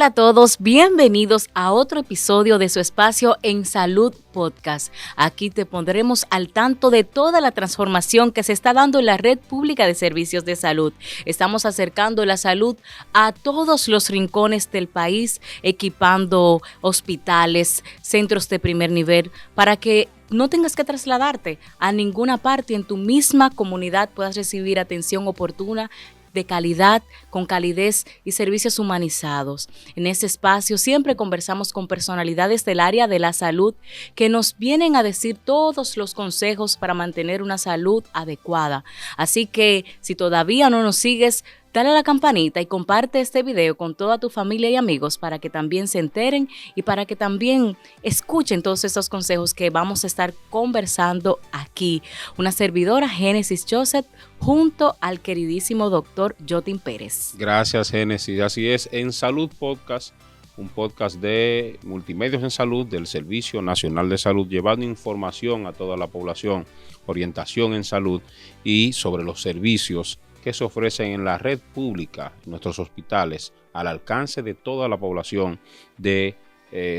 Hola a todos, bienvenidos a otro episodio de su espacio En Salud Podcast. Aquí te pondremos al tanto de toda la transformación que se está dando en la red pública de servicios de salud. Estamos acercando la salud a todos los rincones del país, equipando hospitales, centros de primer nivel, para que no tengas que trasladarte a ninguna parte, en tu misma comunidad puedas recibir atención oportuna, de calidad, con calidez y servicios humanizados. En este espacio siempre conversamos con personalidades del área de la salud que nos vienen a decir todos los consejos para mantener una salud adecuada. Así que si todavía no nos sigues, dale a la campanita y comparte este video con toda tu familia y amigos para que también se enteren y para que también escuchen todos estos consejos que vamos a estar conversando aquí. Una servidora, Génesis Joseph, junto al queridísimo doctor Jotin Pérez. Gracias, Génesis. Así es, En Salud Podcast, un podcast de Multimedios en Salud del Servicio Nacional de Salud, llevando información a toda la población, orientación en salud y sobre los servicios que se ofrecen en la red pública, en nuestros hospitales, al alcance de toda la población de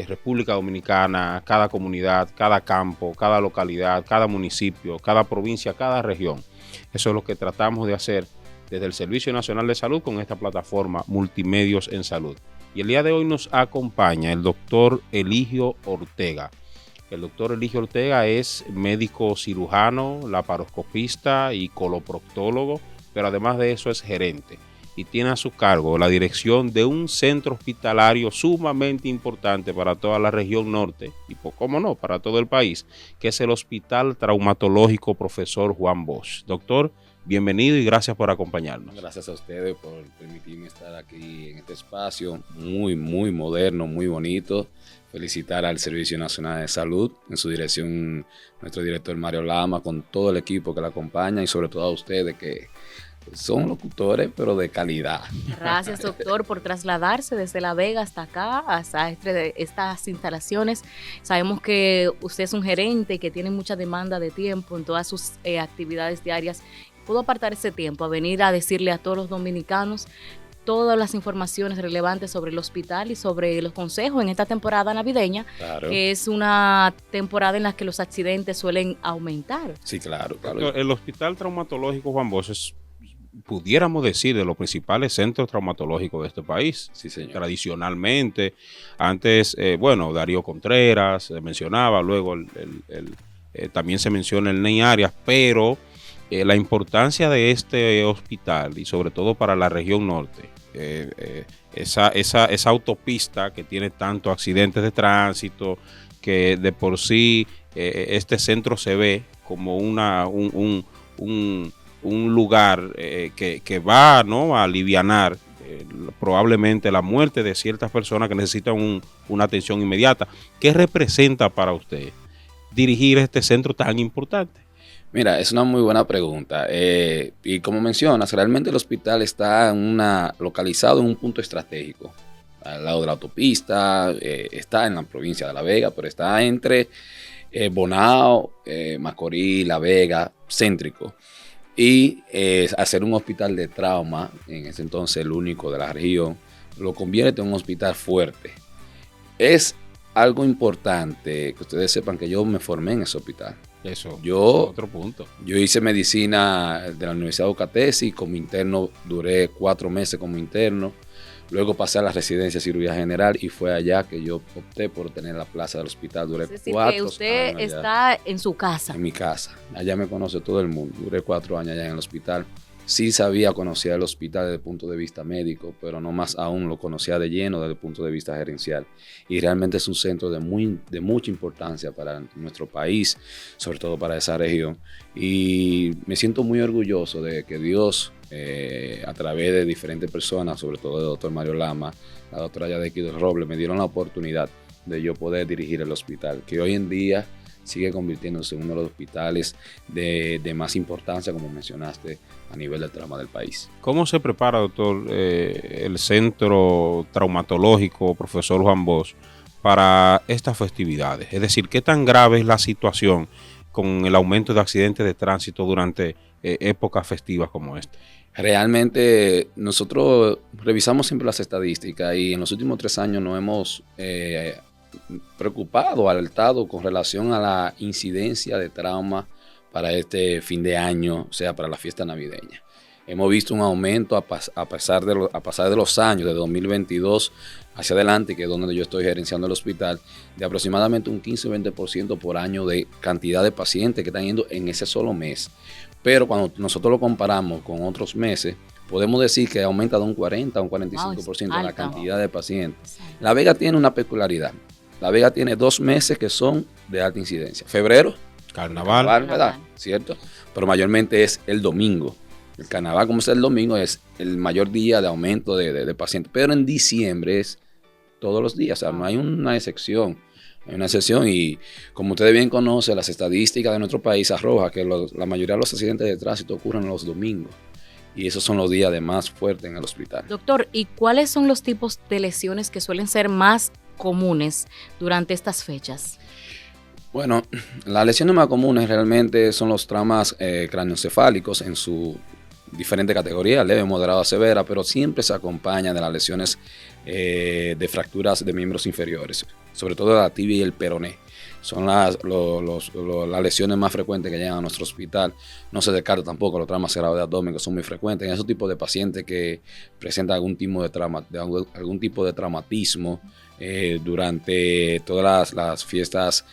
República Dominicana, cada comunidad, cada campo, cada localidad, cada municipio, cada provincia, cada región. Eso es lo que tratamos de hacer desde el Servicio Nacional de Salud con esta plataforma Multimedios en Salud. Y el día de hoy nos acompaña el doctor Eligio Ortega. El doctor Eligio Ortega es médico cirujano, laparoscopista y coloproctólogo, pero además de eso es gerente y tiene a su cargo la dirección de un centro hospitalario sumamente importante para toda la región norte y, cómo no, para todo el país, que es el Hospital Traumatológico Profesor Juan Bosch. Doctor, bienvenido y gracias por acompañarnos. Gracias a ustedes por permitirme estar aquí en este espacio muy moderno, muy bonito. Felicitar al Servicio Nacional de Salud, en su dirección nuestro director Mario Lama, con todo el equipo que la acompaña y sobre todo a ustedes que son locutores, pero de calidad. Gracias, doctor, por trasladarse desde La Vega hasta acá, hasta estas instalaciones. Sabemos que usted es un gerente que tiene mucha demanda de tiempo en todas sus actividades diarias. Pudo apartar ese tiempo a venir a decirle a todos los dominicanos todas las informaciones relevantes sobre el hospital y sobre los consejos en esta temporada navideña, claro, que es una temporada en la que los accidentes suelen aumentar. Sí, claro. El Hospital Traumatológico Juan Bosch es, pudiéramos decir, de los principales centros traumatológicos de este país. Sí, señor. Tradicionalmente, antes, Darío Contreras se mencionaba, luego también se menciona el Ney Arias, pero la importancia de este hospital y sobre todo para la región norte, esa autopista que tiene tantos accidentes de tránsito, que de por sí este centro se ve como un lugar que va, ¿no?, a alivianar probablemente la muerte de ciertas personas que necesitan una atención inmediata. ¿Qué representa para usted dirigir este centro tan importante? Mira, es una muy buena pregunta. Y como mencionas, realmente el hospital está localizado en un punto estratégico, al lado de la autopista, está en la provincia de La Vega, pero está entre Bonao, Macorís, La Vega, céntrico. Y hacer un hospital de trauma, en ese entonces el único de la región, lo convierte en un hospital fuerte. Es algo importante que ustedes sepan que yo me formé en ese hospital. Eso, otro punto. Yo hice medicina de la Universidad de Ocatesi, como interno duré 4 meses como interno. Luego pasé a la residencia de cirugía general y fue allá que yo opté por tener la plaza del hospital. Duré 4 años. Que usted está en su casa. En mi casa. Allá me conoce todo el mundo. Duré 4 años allá en el hospital. Sí sabía, conocía el hospital desde el punto de vista médico, pero no más aún lo conocía de lleno desde el punto de vista gerencial. Y realmente es un centro de mucha importancia para nuestro país, sobre todo para esa región. Y me siento muy orgulloso de que Dios, a través de diferentes personas, sobre todo el doctor Mario Lama, la doctora Yadequi Robles, me dieron la oportunidad de yo poder dirigir el hospital, que hoy en día sigue convirtiéndose en uno de los hospitales de más importancia, como mencionaste, a nivel del trauma del país. ¿Cómo se prepara, doctor, el Centro Traumatológico Profesor Juan Bosch para estas festividades? Es decir, ¿qué tan grave es la situación con el aumento de accidentes de tránsito durante épocas festivas como esta? Realmente nosotros revisamos siempre las estadísticas y en los últimos 3 años nos hemos preocupado, alertado con relación a la incidencia de trauma para este fin de año, o sea, para la fiesta navideña. Hemos visto un aumento a pasar de los años, de 2022 hacia adelante, que es donde yo estoy gerenciando el hospital, de aproximadamente un 15-20% por año de cantidad de pacientes que están yendo en ese solo mes. Pero cuando nosotros lo comparamos con otros meses, podemos decir que aumenta de un 40 a un 45% en la cantidad de pacientes. La Vega tiene una peculiaridad. La Vega tiene 2 meses que son de alta incidencia. Febrero, Carnaval, ¿verdad? ¿Cierto? Pero mayormente es el domingo. El carnaval, como es el domingo, es el mayor día de aumento de pacientes. Pero en diciembre es todos los días. O sea, no hay una excepción. Hay una excepción y como ustedes bien conocen, las estadísticas de nuestro país arrojan que la mayoría de los accidentes de tránsito ocurren los domingos. Y esos son los días de más fuerte en el hospital. Doctor, ¿y cuáles son los tipos de lesiones que suelen ser más comunes durante estas fechas? Bueno, las lesiones más comunes realmente son los traumas craneoencefálicos en su diferente categoría, leve, moderada, severa, pero siempre se acompañan de las lesiones de fracturas de miembros inferiores, sobre todo la tibia y el peroné. Son las lesiones más frecuentes que llegan a nuestro hospital. No se descarta tampoco los traumas cerrados de abdomen, que son muy frecuentes. En esos tipos de pacientes que presentan algún tipo de traumatismo durante todas las fiestas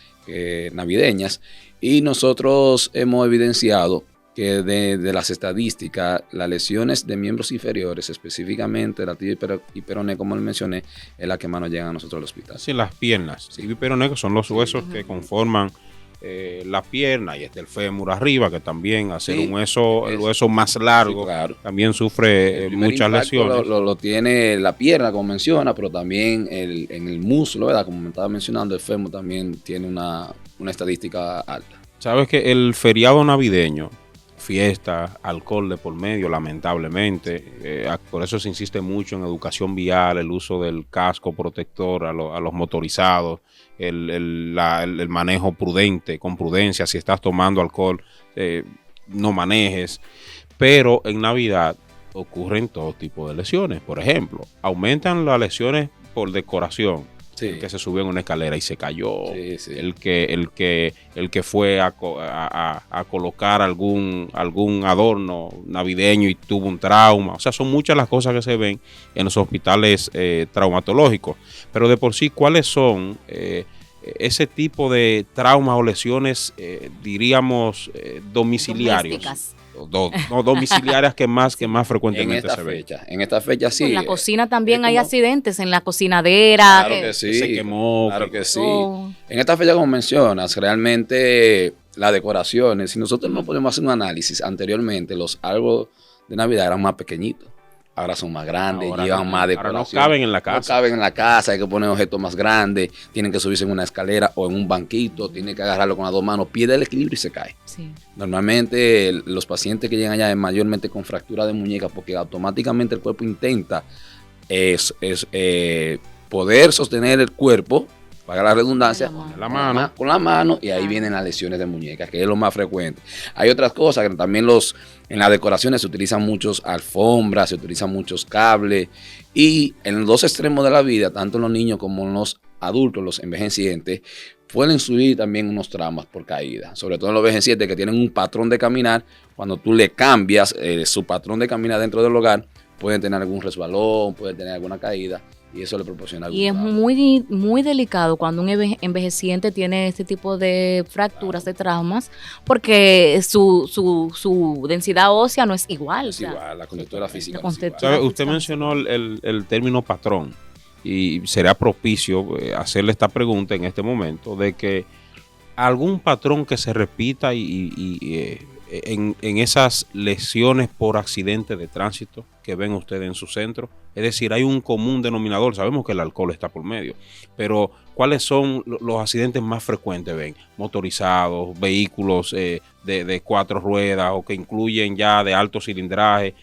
navideñas. Y nosotros hemos evidenciado que de las estadísticas, las lesiones de miembros inferiores, específicamente la tibia y peroné, como les mencioné, es la que más nos llegan a nosotros al hospital. Sí, las piernas. Tibia y peroné, que son los huesos que conforman la pierna, y el fémur arriba, que también hacer el hueso más largo, claro, también sufre muchas lesiones. Lo tiene la pierna, como menciona, pero también en el muslo, ¿verdad? Como me estaba mencionando, el fémur también tiene una estadística alta. Sabes que el feriado navideño, fiesta, alcohol de por medio, lamentablemente. Por eso se insiste mucho en educación vial, el uso del casco protector a los motorizados, el manejo prudente, con prudencia. Si estás tomando alcohol, no manejes. Pero en Navidad ocurren todo tipo de lesiones. Por ejemplo, aumentan las lesiones por decoración. Sí. El que se subió en una escalera y se cayó, sí. El que fue a colocar algún adorno navideño y tuvo un trauma. O sea, son muchas las cosas que se ven en los hospitales traumatológicos. Pero de por sí, ¿cuáles son ese tipo de traumas o lesiones, diríamos, domiciliarios? Domiciliarias que más frecuentemente se ven. En esta fecha sí. En la cocina también hay accidentes, en la cocinadera. Claro que sí. Se quemó. Claro que sí. En esta fecha, como mencionas, realmente las decoraciones, si nosotros no podemos hacer un análisis, anteriormente los árboles de Navidad eran más pequeñitos. Ahora son más grandes, llevan más decoración. Ahora no caben en la casa. No caben en la casa, hay que poner objetos más grandes, tienen que subirse en una escalera o en un banquito, tienen que agarrarlo con las 2 manos, pierde el equilibrio y se cae. Sí. Normalmente los pacientes que llegan allá es mayormente con fractura de muñeca porque automáticamente el cuerpo intenta poder sostener el cuerpo, para la redundancia, con la mano, y ahí vienen las lesiones de muñecas, que es lo más frecuente. Hay otras cosas que también en las decoraciones se utilizan muchos alfombras, se utilizan muchos cables, y en los 2 extremos de la vida, tanto en los niños como en los adultos, los envejecientes, pueden subir también unos traumas por caída, sobre todo en los envejecientes que tienen un patrón de caminar. Cuando tú le cambias su patrón de caminar dentro del hogar, pueden tener algún resbalón, pueden tener alguna caída, y eso le proporciona algún trauma. Y es muy delicado cuando un envejeciente tiene este tipo de fracturas, de traumas, porque su densidad ósea no es igual. Es igual, la contextura física. Usted mencionó el término patrón, y sería propicio hacerle esta pregunta en este momento, de que algún patrón que se repita en esas lesiones por accidente de tránsito que ven ustedes en su centro. Es decir, hay un común denominador. Sabemos que el alcohol está por medio, pero ¿cuáles son los accidentes más frecuentes? ¿Ven? Motorizados, vehículos de 4 ruedas o que incluyen ya de alto cilindraje.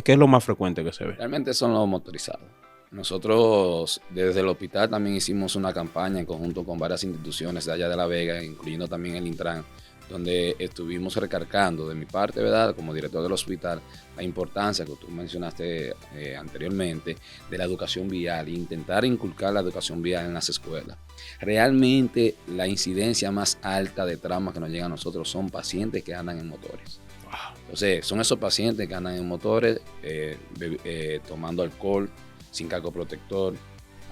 ¿Qué es lo más frecuente que se ve? Realmente son los motorizados. Nosotros desde el hospital también hicimos una campaña en conjunto con varias instituciones de allá de La Vega, incluyendo también el Intran, donde estuvimos recargando de mi parte, ¿verdad?, como director del hospital, la importancia que tú mencionaste anteriormente de la educación vial e intentar inculcar la educación vial en las escuelas. Realmente la incidencia más alta de traumas que nos llegan a nosotros son pacientes que andan en motores. Entonces, son esos pacientes que andan en motores tomando alcohol, sin casco protector,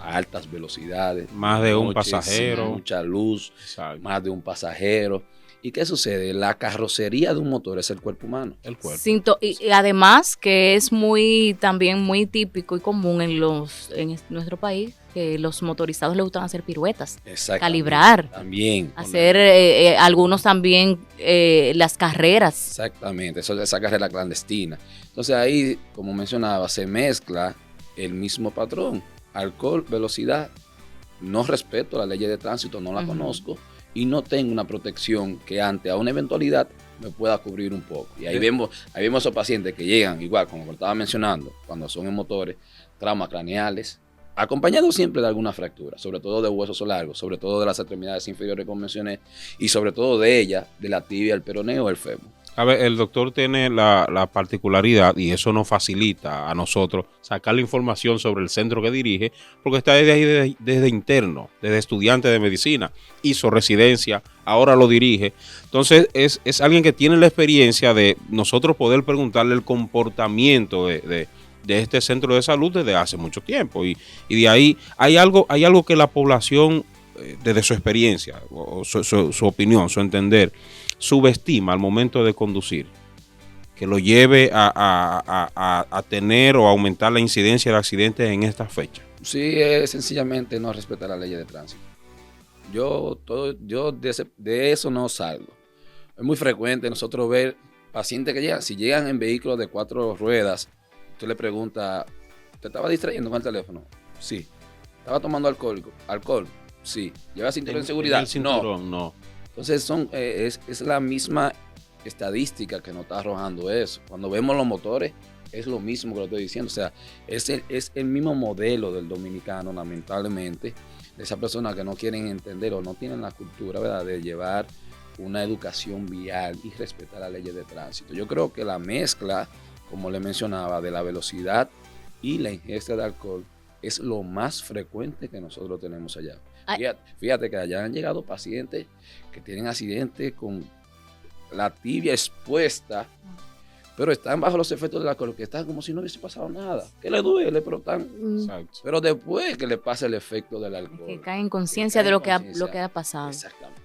a altas velocidades. Más de un pasajero. Sin mucha luz, Exacto. más de un pasajero. ¿Y qué sucede? La carrocería de un motor es el cuerpo humano. El cuerpo. Y además que es también muy típico y común en nuestro país, que los motorizados les gustan hacer piruetas, calibrar, también hacer algunos también las carreras. Exactamente, esa carrera clandestina. Entonces ahí, como mencionaba, se mezcla el mismo patrón: alcohol, velocidad, no respeto la ley de tránsito, no la conozco y no tengo una protección que ante a una eventualidad me pueda cubrir un poco. Y ahí vemos esos pacientes que llegan, igual como estaba mencionando, cuando son en motores, traumas craneales, acompañados siempre de alguna fractura, sobre todo de huesos largos, sobre todo de las extremidades inferiores, como mencioné, y sobre todo de la tibia, el peroneo o el fémur. A ver, el doctor tiene la particularidad, y eso nos facilita a nosotros sacar la información sobre el centro que dirige, porque está desde ahí, desde interno, desde estudiante de medicina, hizo residencia, ahora lo dirige. Entonces es alguien que tiene la experiencia de nosotros poder preguntarle el comportamiento de este centro de salud desde hace mucho tiempo. Y de ahí hay algo que la población, desde su experiencia, o su opinión, su entender, subestima al momento de conducir, que lo lleve a tener o aumentar la incidencia de accidentes en esta fecha. Sí, es sencillamente no respetar la ley de tránsito. Yo de eso no salgo. Es muy frecuente nosotros ver pacientes que llegan, si llegan en vehículos de 4 ruedas, usted le pregunta, ¿te estaba distrayendo con el teléfono? Sí. ¿Estaba tomando alcohol? Sí. ¿Lleva cinturón de seguridad? El cinturón, no. Entonces es la misma estadística que nos está arrojando eso. Cuando vemos los motores, es lo mismo que lo estoy diciendo. O sea, es el mismo modelo del dominicano, lamentablemente, de esas personas que no quieren entender o no tienen la cultura, ¿verdad?, de llevar una educación vial y respetar las leyes de tránsito. Yo creo que la mezcla, como le mencionaba, de la velocidad y la ingesta de alcohol es lo más frecuente que nosotros tenemos allá. Fíjate que allá han llegado pacientes que tienen accidentes con la tibia expuesta, pero están bajo los efectos del alcohol, que están como si no hubiese pasado nada, que le duele, pero están... Exacto. Pero después que le pasa el efecto del alcohol, que cae en conciencia de lo que ha pasado. Exactamente.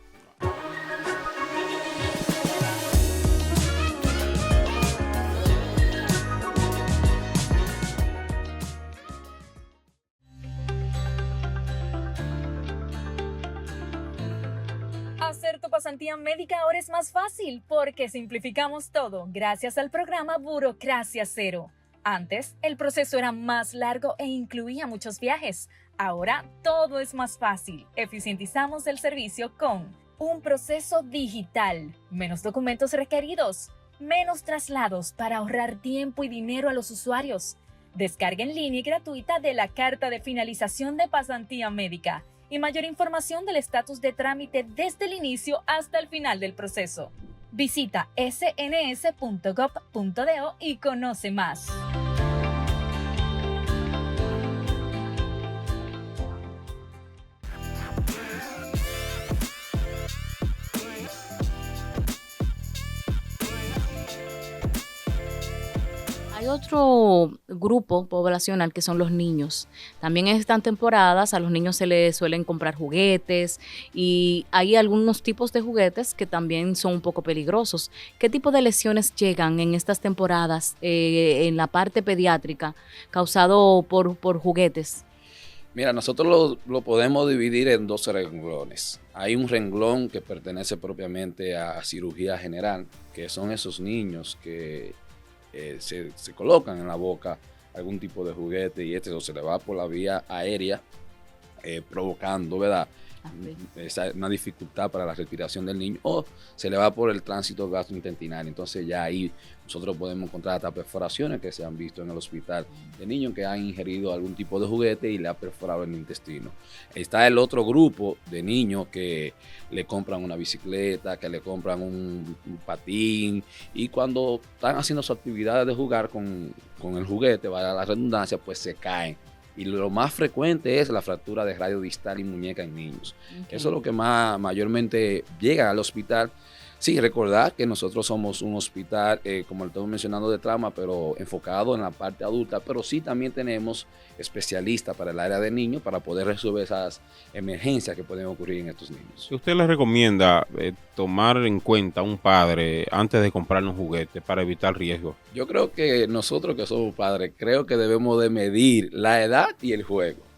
Hacer tu pasantía médica ahora es más fácil porque simplificamos todo gracias al programa Burocracia Cero. Antes, el proceso era más largo e incluía muchos viajes. Ahora, todo es más fácil. Eficientizamos el servicio con un proceso digital, menos documentos requeridos, menos traslados para ahorrar tiempo y dinero a los usuarios. Descarga en línea y gratuita de la carta de finalización de pasantía médica y mayor información del estatus de trámite desde el inicio hasta el final del proceso. Visita sns.gov.do y conoce más. Hay otro grupo poblacional que son los niños. También en estas temporadas a los niños se les suelen comprar juguetes y hay algunos tipos de juguetes que también son un poco peligrosos. ¿Qué tipo de lesiones llegan en estas temporadas en la parte pediátrica causado por juguetes? Mira, nosotros lo podemos dividir en 2 renglones. Hay un renglón que pertenece propiamente a cirugía general, que son esos niños que se colocan en la boca algún tipo de juguete y se le va por la vía aérea, provocando, ¿verdad?, una dificultad para la respiración del niño, o se le va por el tránsito gastrointestinal. Entonces ya ahí nosotros podemos encontrar hasta perforaciones que se han visto en el hospital de niños que han ingerido algún tipo de juguete y le ha perforado el intestino. Está el otro grupo de niños que le compran una bicicleta, que le compran un patín, y cuando están haciendo su actividad de jugar con el juguete, vaya la redundancia, pues se caen. Y lo más frecuente es la fractura de radio distal y muñeca en niños. Okay. Eso es lo que mayormente llega al hospital. Sí, recordar que nosotros somos un hospital, como lo estamos mencionando, de trauma, pero enfocado en la parte adulta, pero sí también tenemos especialistas para el área de niños para poder resolver esas emergencias que pueden ocurrir en estos niños. ¿Qué usted le recomienda tomar en cuenta a un padre antes de comprarle un juguete para evitar riesgos? Yo creo que nosotros que somos padres, creo que debemos de medir la edad y el juego.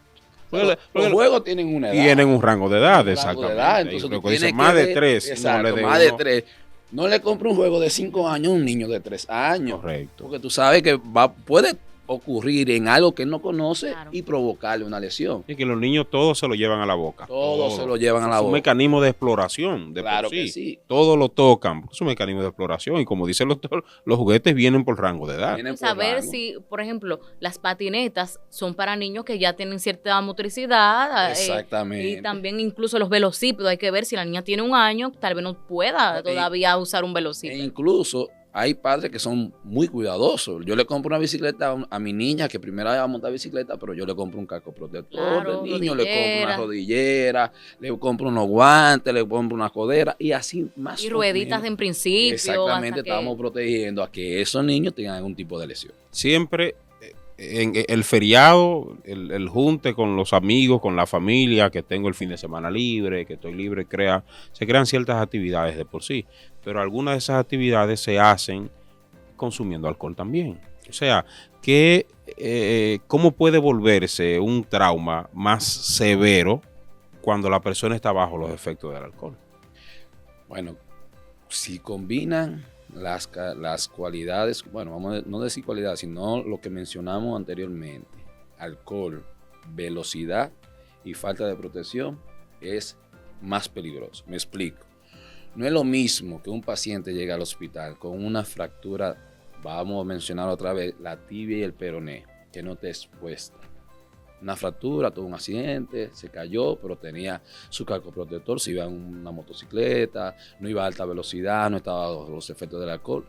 Los juegos tienen una edad. Tienen un rango de edad, exactamente. Entonces tú tienes más de 3. Exacto, no más de 3. No le compre un juego de 5 años a un niño de 3 años. Correcto. Porque tú sabes que puede ocurrir en algo que él no conoce, claro, y provocarle una lesión. Y que los niños todos se lo llevan a la boca. Todos se lo llevan a la boca. Es un mecanismo de exploración. Claro que sí. Todos lo tocan. Es un mecanismo de exploración. Y como dice el doctor, los juguetes vienen por rango de edad. Saber si, por ejemplo, las patinetas son para niños que ya tienen cierta motricidad. Exactamente. Y también incluso los velocípedos. Hay que ver si la niña tiene 1 año, tal vez no pueda todavía usar un velocípedo. E incluso hay padres que son muy cuidadosos. Yo le compro una bicicleta a mi niña que primero va a montar bicicleta, pero yo le compro un casco protector, claro, del niño, le compro una rodillera, le compro unos guantes, le compro una codera y así más. Y rueditas en principio. Exactamente, estamos protegiendo a que esos niños tengan algún tipo de lesión. Siempre en el feriado, el junte con los amigos, con la familia, que tengo el fin de semana libre, que estoy libre, se crean ciertas actividades de por sí, pero algunas de esas actividades se hacen consumiendo alcohol también. O sea, ¿cómo puede volverse un trauma más severo cuando la persona está bajo los efectos del alcohol? Bueno, si combinan las cualidades, bueno, vamos a no decir cualidades, sino lo que mencionamos anteriormente, alcohol, velocidad y falta de protección, es más peligroso. Me explico. No es lo mismo que un paciente llegue al hospital con una fractura, vamos a mencionar otra vez, la tibia y el peroné, que no esté expuesta. Una fractura, tuvo un accidente, se cayó, pero tenía su casco protector, se iba en una motocicleta, no iba a alta velocidad, no estaba bajo los efectos del alcohol.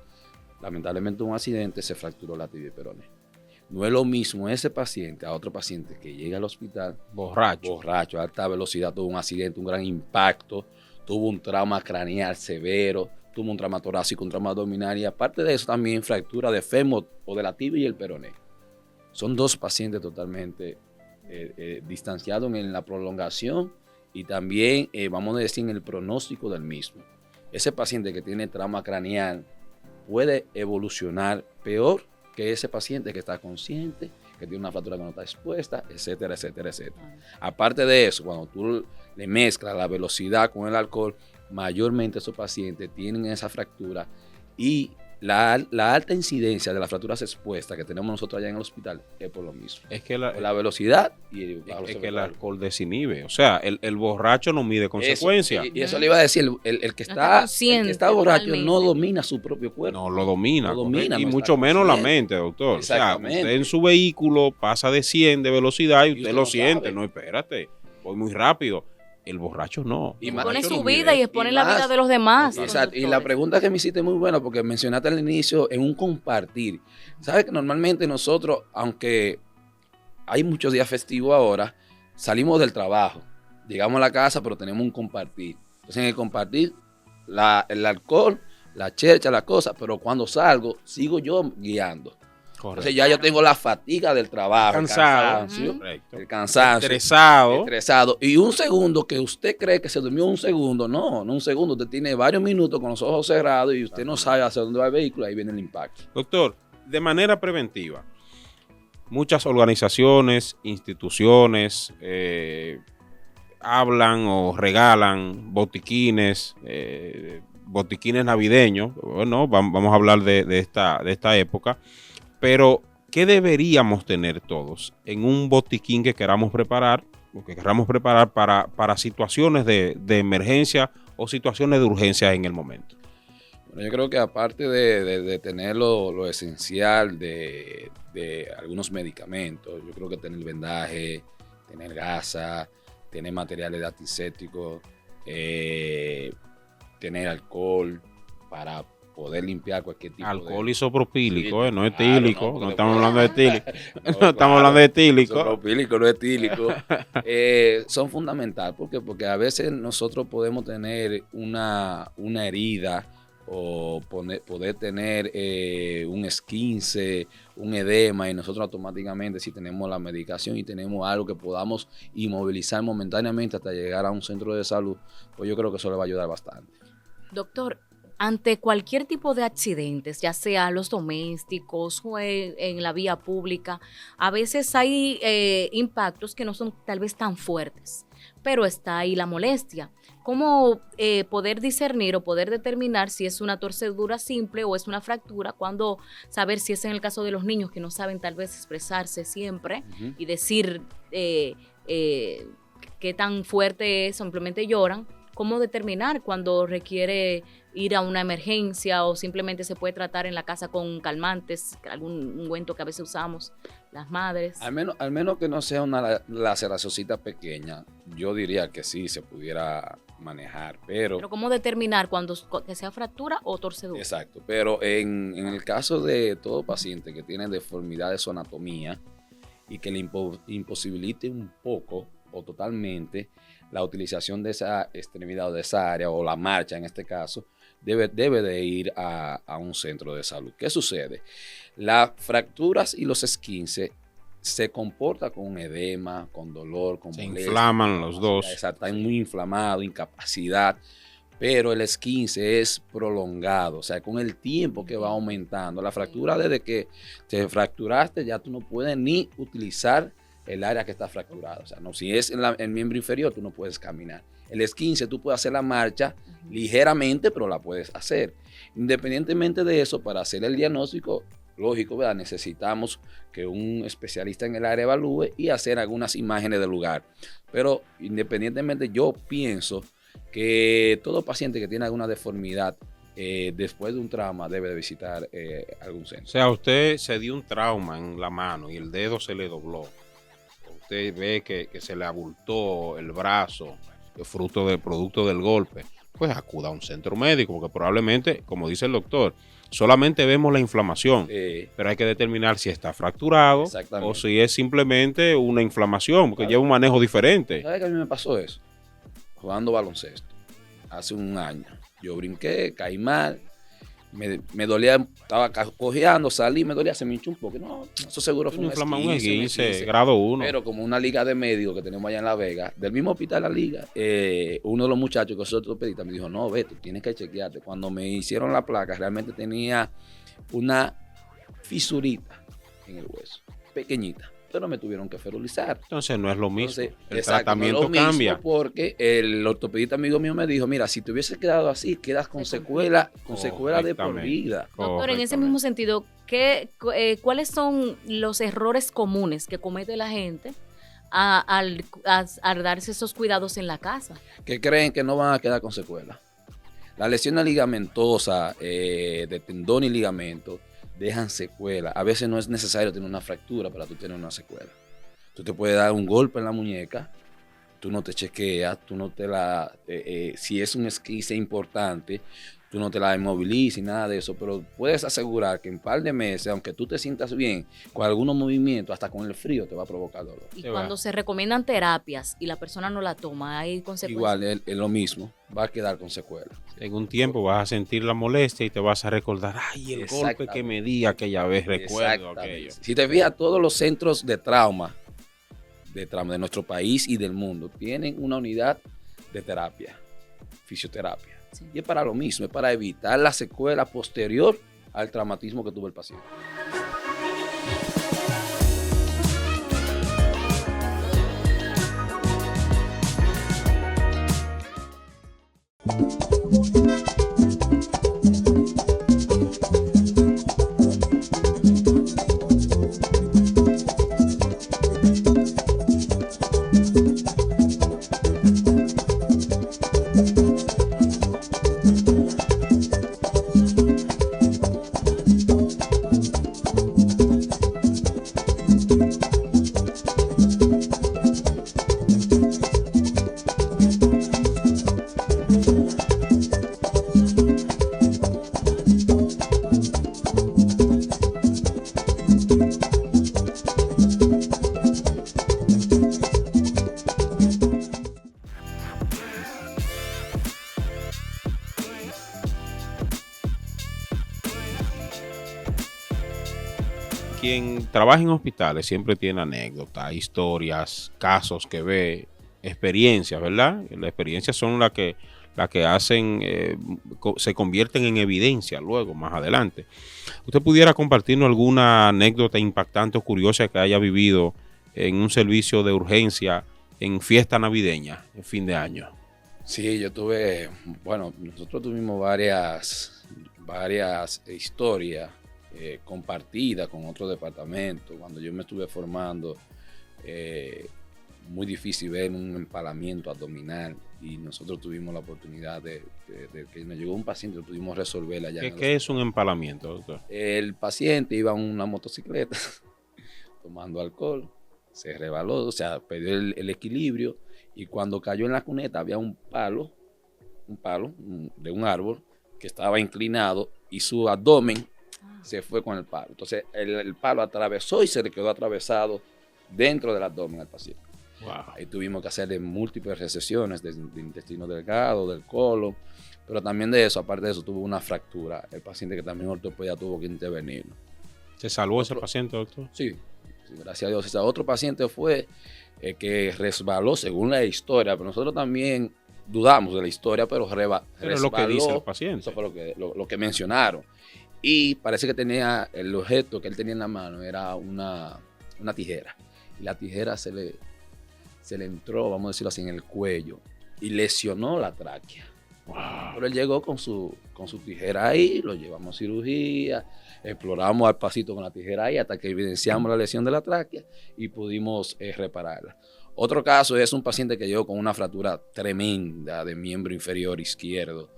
Lamentablemente un accidente, se fracturó la tibia y peroné. No es lo mismo ese paciente a otro paciente que llega al hospital borracho, a alta velocidad, tuvo un accidente, un gran impacto, tuvo un trauma craneal severo, tuvo un trauma torácico, un trauma abdominal y aparte de eso también fractura de fémur o de la tibia y el peroné. Son 2 pacientes totalmente distanciados en la prolongación y también, vamos a decir, en el pronóstico del mismo. Ese paciente que tiene trauma craneal puede evolucionar peor que ese paciente que está consciente, que tiene una fractura que no está expuesta, etcétera, etcétera, etcétera. Aparte de eso, cuando tú le mezclas la velocidad con el alcohol, mayormente esos pacientes tienen esa fractura y la alta incidencia de las fracturas expuestas que tenemos nosotros allá en el hospital es por lo mismo. Es que la velocidad y es que el alcohol desinhibe. O sea, el borracho no mide consecuencias. Y eso le iba a decir, el que está borracho no domina su propio cuerpo. No lo domina y mucho menos la mente, doctor. O sea, usted en su vehículo pasa de 100 de velocidad y usted lo siente. No, espérate, voy muy rápido. El borracho no. Y expone su vida y expone la vida de los demás. Exacto. Y la pregunta que me hiciste es muy buena porque mencionaste al inicio en un compartir. Sabes que normalmente nosotros, aunque hay muchos días festivos ahora, salimos del trabajo, llegamos a la casa, pero tenemos un compartir. Entonces en el compartir, el alcohol, la chercha, la cosa, pero cuando salgo, sigo yo guiando. Correcto. Entonces ya yo tengo la fatiga del trabajo, el cansancio, estresado. Y un segundo que usted cree que se durmió un segundo, no un segundo, usted tiene varios minutos con los ojos cerrados y usted no sabe hacia dónde va el vehículo, ahí viene el impacto. Doctor, de manera preventiva, muchas organizaciones, instituciones hablan o regalan botiquines navideños. Bueno, vamos a hablar de esta época. Pero, ¿qué deberíamos tener todos en un botiquín que queramos preparar o que queramos preparar para situaciones de emergencia o situaciones de urgencia en el momento? Bueno, yo creo que aparte de tener lo esencial de algunos medicamentos, yo creo que tener vendaje, tener gasa, tener materiales antisépticos, tener alcohol para poder limpiar cualquier tipo alcohol isopropílico, sí, no claro, etílico, no estamos hablando de etílico. No, estamos hablando de etílico. Isopropílico, no etílico. Son fundamentales. ¿Por qué? Porque a veces nosotros podemos tener una herida o poder tener un esquince, un edema, y nosotros automáticamente, si tenemos la medicación y tenemos algo que podamos inmovilizar momentáneamente hasta llegar a un centro de salud, pues yo creo que eso le va a ayudar bastante. Doctor, ante cualquier tipo de accidentes, ya sea los domésticos o en la vía pública, a veces hay impactos que no son tal vez tan fuertes, pero está ahí la molestia. ¿Cómo poder discernir o poder determinar si es una torcedura simple o es una fractura? Cuando saber si es en el caso de los niños que no saben tal vez expresarse siempre y decir qué tan fuerte es, simplemente lloran. ¿Cómo determinar cuando requiere ir a una emergencia o simplemente se puede tratar en la casa con calmantes, algún ungüento que a veces usamos las madres? Al menos que no sea una laceracióncita pequeña, yo diría que sí se pudiera manejar, pero ¿cómo determinar cuando que sea fractura o torcedura? Exacto, pero en el caso de todo paciente que tiene deformidad de su anatomía y que le imposibilite un poco o totalmente la utilización de esa extremidad o de esa área o la marcha en este caso, debe de ir a un centro de salud. ¿Qué sucede? Las fracturas y los esquinces se comportan con un edema, con dolor, con molestia. Se inflaman los dos. Están muy inflamados, incapacidad, pero el esquince es prolongado, o sea, con el tiempo que va aumentando. La fractura, desde que te fracturaste, ya tú no puedes ni utilizar el área que está fracturada. O sea, no, si es el miembro inferior, tú no puedes caminar. El esquince, tú puedes hacer la marcha ligeramente, pero la puedes hacer. Independientemente de eso, para hacer el diagnóstico, lógico, ¿verdad? Necesitamos que un especialista en el área evalúe y hacer algunas imágenes del lugar. Pero independientemente, yo pienso que todo paciente que tiene alguna deformidad después de un trauma debe de visitar algún centro. O sea, usted se dio un trauma en la mano y el dedo se le dobló. Usted ve que se le abultó el brazo, producto del golpe, pues acuda a un centro médico, porque probablemente, como dice el doctor, solamente vemos la inflamación, pero hay que determinar si está fracturado o si es simplemente una inflamación, porque lleva un manejo diferente. ¿Sabes que a mí me pasó eso? Jugando baloncesto, hace un año. Yo brinqué, caí mal, me dolía, estaba cojeando, salí, me dolía, se me hinchó un poco. No, eso seguro fue un esguince, grado 1. Pero como una liga de médicos que tenemos allá en La Vega, del mismo hospital La Liga, uno de los muchachos que es ortopedista me dijo, no, ve, tú tienes que chequearte. Cuando me hicieron la placa, realmente tenía una fisurita en el hueso, pequeñita, pero me tuvieron que ferulizar. Entonces no es lo mismo. Entonces, el tratamiento cambia. Porque el ortopedista amigo mío me dijo, mira, si te hubieses quedado así, quedas con secuela de por vida. Doctor, en ese mismo sentido, ¿cuáles son los errores comunes que comete la gente al darse esos cuidados en la casa? Que creen que no van a quedar con secuela. Las lesiones ligamentosas de tendón y ligamento dejan secuelas. A veces no es necesario tener una fractura para tú tener una secuela. Tú te puedes dar un golpe en la muñeca, tú no te chequeas, tú no te la... si es un esguince importante, tú no te la inmovilizas y nada de eso, pero puedes asegurar que en un par de meses, aunque tú te sientas bien, con algunos movimientos, hasta con el frío te va a provocar dolor. Y cuando se recomiendan terapias y la persona no la toma, ¿hay consecuencias? Igual, es lo mismo, va a quedar con secuelas. En un tiempo vas a sentir la molestia y te vas a recordar, ay, el golpe que me di aquella vez, recuerdo aquello. Si te fijas, todos los centros de trauma de nuestro país y del mundo tienen una unidad de terapia, fisioterapia. Sí. Y es para lo mismo, es para evitar la secuela posterior al traumatismo que tuvo el paciente. quien trabaja en hospitales siempre tiene anécdotas, historias, casos que ve, experiencias, ¿verdad? Las experiencias son las que hacen, se convierten en evidencia luego, más adelante. ¿Usted pudiera compartirnos alguna anécdota impactante o curiosa que haya vivido en un servicio de urgencia en fiesta navideña, en fin de año? Sí, nosotros tuvimos varias historias compartidas con otros departamentos. Cuando yo me estuve formando, muy difícil ver un empalamiento abdominal y nosotros tuvimos la oportunidad de que nos llegó un paciente, lo pudimos resolver allá. ¿Qué es un empalamiento, doctor? El paciente iba en una motocicleta tomando alcohol, se rebaló, o sea, perdió el equilibrio y cuando cayó en la cuneta había un palo de un árbol que estaba inclinado y su abdomen se fue con el palo. Entonces el palo atravesó y se le quedó atravesado dentro del abdomen al paciente. Wow. Ahí tuvimos que hacerle múltiples recesiones de intestino delgado, del colon, pero también de eso, aparte de eso, tuvo una fractura. El paciente que también ortopedia tuvo que intervenir. ¿Se salvó ese paciente, doctor? Sí, gracias a Dios. Ese otro paciente fue que resbaló, según la historia, pero nosotros también dudamos de la historia, pero resbaló. Pero es lo que dice el paciente. Eso fue lo que mencionaron. Y parece que tenía el objeto que él tenía en la mano, era una tijera. Y la tijera se le entró, vamos a decirlo así, en el cuello y lesionó la tráquea. Wow. Pero él llegó con su tijera ahí, lo llevamos a cirugía, exploramos al pasito con la tijera ahí hasta que evidenciamos la lesión de la tráquea y pudimos repararla. Otro caso es un paciente que llegó con una fractura tremenda de miembro inferior izquierdo,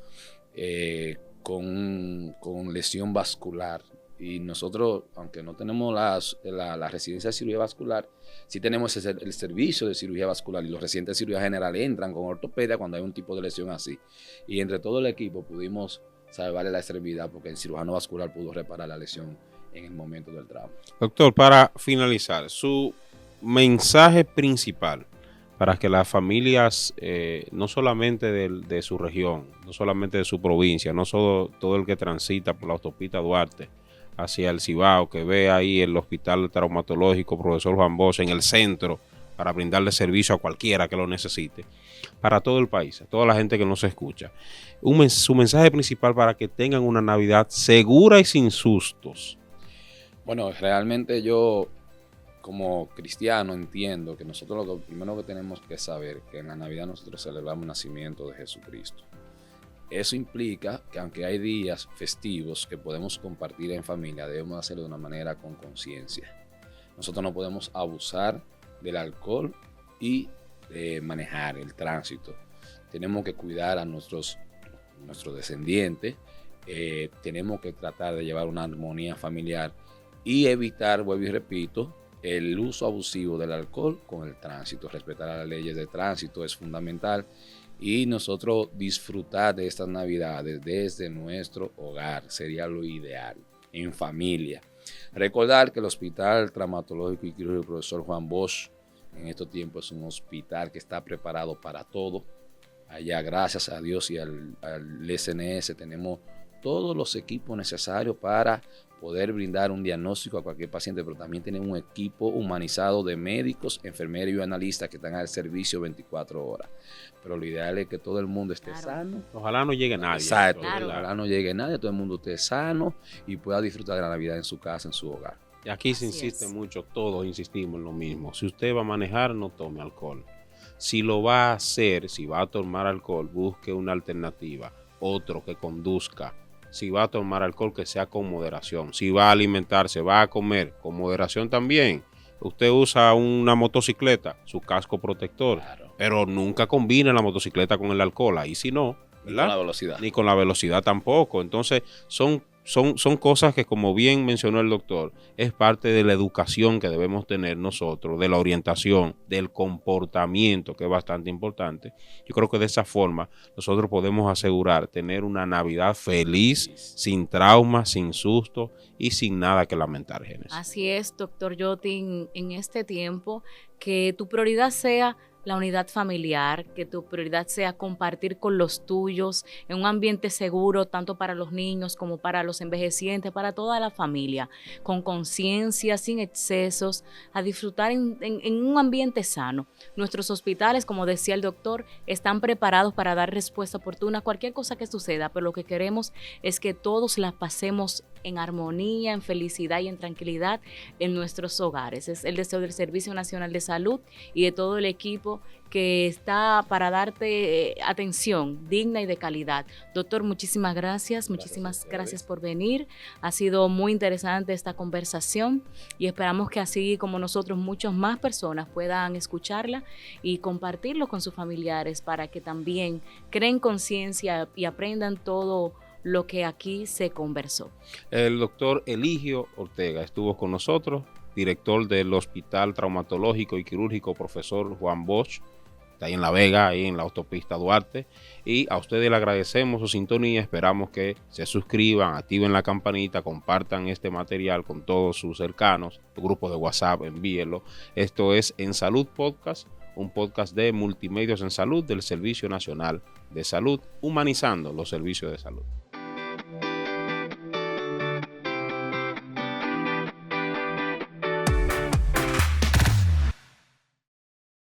con lesión vascular. Y nosotros, aunque no tenemos la residencia de cirugía vascular, sí tenemos el servicio de cirugía vascular y los residentes de cirugía general entran con ortopedia cuando hay un tipo de lesión así. Y entre todo el equipo pudimos salvarle la extremidad porque el cirujano vascular pudo reparar la lesión en el momento del trauma. Doctor, para finalizar, su mensaje principal para que las familias, no solamente de su región, no solamente de su provincia, no solo todo el que transita por la autopista Duarte hacia el Cibao, que ve ahí el hospital traumatológico Profesor Juan Bosch en el centro para brindarle servicio a cualquiera que lo necesite, para todo el país, a toda la gente que nos escucha, su mensaje principal para que tengan una Navidad segura y sin sustos. Bueno, realmente yo como cristiano entiendo que nosotros lo primero que tenemos que saber que en la Navidad nosotros celebramos el nacimiento de Jesucristo. Eso implica que aunque hay días festivos que podemos compartir en familia, debemos hacerlo de una manera con conciencia. Nosotros no podemos abusar del alcohol y manejar el tránsito. Tenemos que cuidar a nuestros descendientes, tenemos que tratar de llevar una armonía familiar y evitar, vuelvo y repito, el uso abusivo del alcohol con el tránsito. Respetar las leyes de tránsito es fundamental. Y nosotros disfrutar de estas Navidades desde nuestro hogar sería lo ideal, en familia. Recordar que el Hospital Traumatológico y Quirúrgico Profesor Juan Bosch en estos tiempos es un hospital que está preparado para todo. Allá, gracias a Dios y al SNS, tenemos todos los equipos necesarios para poder brindar un diagnóstico a cualquier paciente, pero también tenemos un equipo humanizado de médicos, enfermeros y analistas que están al servicio 24 horas. Pero lo ideal es que todo el mundo esté sano. Ojalá no llegue nadie. Exacto, ojalá no llegue nadie, todo el mundo esté sano y pueda disfrutar de la Navidad en su casa, en su hogar. Y aquí se insiste mucho, todos insistimos en lo mismo. Si usted va a manejar, no tome alcohol. Si lo va a hacer, si va a tomar alcohol, busque una alternativa, otro que conduzca. Si va a tomar alcohol, que sea con moderación. Si va a alimentarse, va a comer, con moderación también. Usted usa una motocicleta, su casco protector, claro, pero nunca combine la motocicleta con el alcohol. Ahí sí no, ¿verdad? Ni con la velocidad. Ni con la velocidad tampoco. Entonces, son cosas que, como bien mencionó el doctor, es parte de la educación que debemos tener nosotros, de la orientación, del comportamiento, que es bastante importante. Yo creo que de esa forma nosotros podemos asegurar tener una Navidad feliz, sin traumas, sin susto y sin nada que lamentar, Génesis. Así es, doctor Yotin, en este tiempo, que tu prioridad sea la unidad familiar, que tu prioridad sea compartir con los tuyos en un ambiente seguro, tanto para los niños como para los envejecientes, para toda la familia, con conciencia, sin excesos, a disfrutar en un ambiente sano. Nuestros hospitales, como decía el doctor, están preparados para dar respuesta oportuna a cualquier cosa que suceda, pero lo que queremos es que todos la pasemos en armonía, en felicidad y en tranquilidad en nuestros hogares. Es el deseo del Servicio Nacional de Salud y de todo el equipo que está para darte atención digna y de calidad. Doctor, muchísimas gracias. Muchísimas gracias por venir. Ha sido muy interesante esta conversación y esperamos que así como nosotros, muchas más personas puedan escucharla y compartirlo con sus familiares para que también creen conciencia y aprendan todo lo que aquí se conversó. El doctor Eligio Ortega estuvo con nosotros, director del Hospital Traumatológico y Quirúrgico Profesor Juan Bosch, está ahí en La Vega, ahí en la autopista Duarte, y a ustedes le agradecemos su sintonía. Esperamos que se suscriban, activen la campanita, compartan este material con todos sus cercanos, tu grupo de WhatsApp, envíenlo. Esto es En Salud Podcast, un podcast de Multimedios en Salud del Servicio Nacional de Salud, humanizando los servicios de salud.